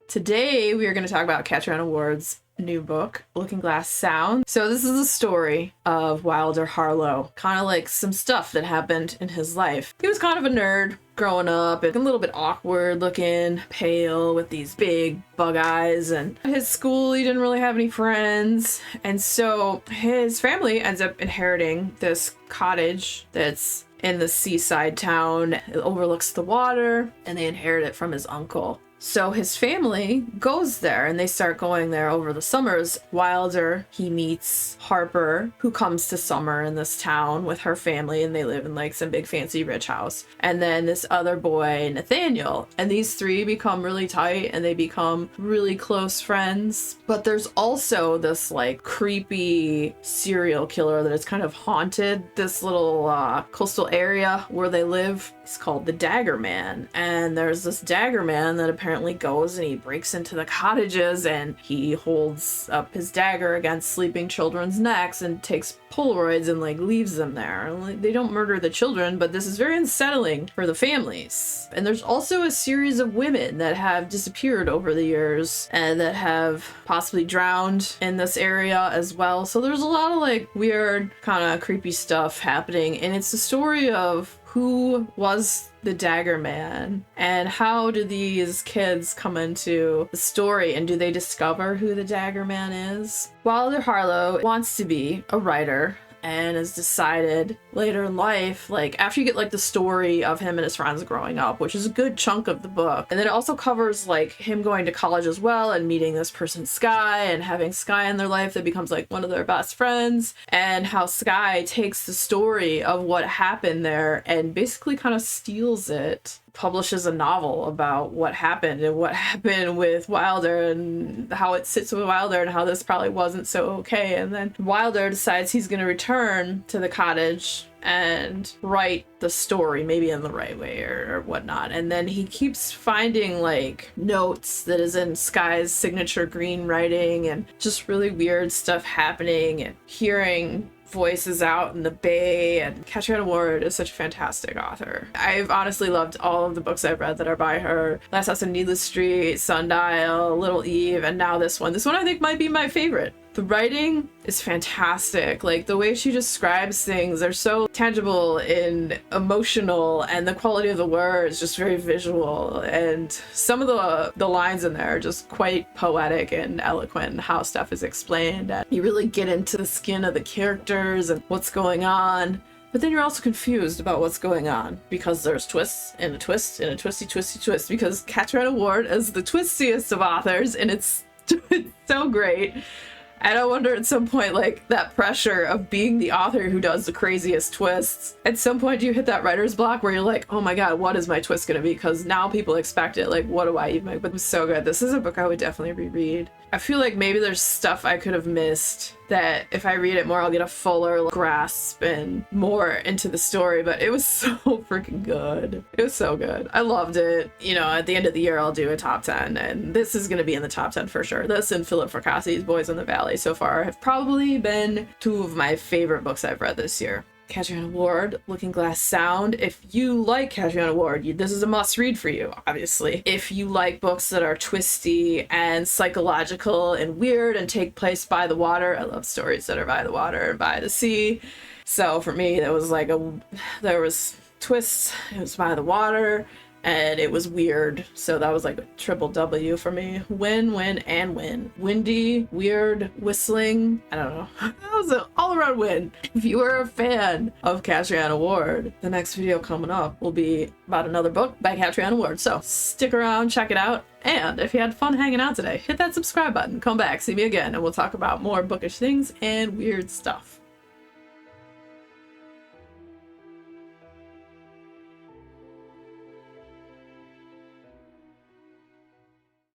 Today we are going to talk about Catriona Ward's new book, Looking Glass Sound. So this is the story of Wilder Harlow, kind of like some stuff that happened in his life. He was kind of a nerd growing up, and a little bit awkward looking, pale with these big bug eyes, and at his school he didn't really have any friends, and so his family ends up inheriting this cottage that's in the seaside town. It overlooks the water, and they inherit it from his uncle. So his family goes there and they start going there over the summers. Wilder, he meets Harper, who comes to summer in this town with her family, and they live in like some big fancy rich house. And then this other boy, Nathaniel, and these three become really tight and they become really close friends. But there's also this like creepy serial killer that has kind of haunted this little coastal area where they live. It's called the Dagger Man, and there's this Dagger Man that apparently goes and he breaks into the cottages and he holds up his dagger against sleeping children's necks and takes Polaroids and like leaves them there. They don't murder the children, but this is very unsettling for the families. And there's also a series of women that have disappeared over the years and that have possibly drowned in this area as well. So there's a lot of like weird kind of creepy stuff happening, and it's the story of who was the Dagger Man and how do these kids come into the story, and do they discover who the Dagger Man is? Wilder Harlow wants to be a writer and has decided later in life, like after you get like the story of him and his friends growing up, which is a good chunk of the book, and then it also covers like him going to college as well and meeting this person Sky and having Sky in their life that becomes like one of their best friends, and how Sky takes the story of what happened there and basically kind of steals it, publishes a novel about what happened and what happened with Wilder and how it sits with Wilder and how this probably wasn't so okay. And then Wilder decides he's going to return to the cottage and write the story maybe in the right way or whatnot. And then he keeps finding like notes that is in Sky's signature green writing and just really weird stuff happening, and hearing voices out in the bay. And Catriona Ward is such a fantastic author. I've honestly loved all of the books I've read that are by her. Last House on Needless Street, Sundial, Little Eve, and now this one. This one I think might be my favorite. The writing is fantastic. Like the way she describes things are so tangible and emotional, and the quality of the words just very visual, and some of the lines in there are just quite poetic and eloquent in how stuff is explained, and you really get into the skin of the characters and what's going on. But then you're also confused about what's going on because there's twists and a twist and a twisty twist, because Catriona Ward is the twistiest of authors, and it's so great. And I wonder at some point, like, that pressure of being the author who does the craziest twists, at some point do you hit that writer's block where you're like, oh my god, what is my twist gonna be? Because now people expect it. Like, what do I even make? But it's so good. This is a book I would definitely reread. I feel like maybe there's stuff I could have missed that if I read it more, I'll get a fuller grasp and more into the story, but it was so freaking good. It was so good. I loved it. You know, at the end of the year, I'll do a top 10, and this is going to be in the top 10 for sure. This and Philip Fracasse's Boys in the Valley so far have probably been two of my favorite books I've read this year. Catriona Ward, Looking Glass Sound. If you like Catriona Ward, this is a must-read for you, obviously. If you like books that are twisty and psychological and weird and take place by the water, I love stories that are by the water and by the sea. So for me, there was twists, it was by the water, and it was weird. So that was like a triple W for me. Win, win, and win. Windy, weird, whistling. I don't know. That was an all-around win. If you are a fan of Catriona Ward, the next video coming up will be about another book by Catriona Ward. So stick around, check it out. And if you had fun hanging out today, hit that subscribe button, come back, see me again, and we'll talk about more bookish things and weird stuff.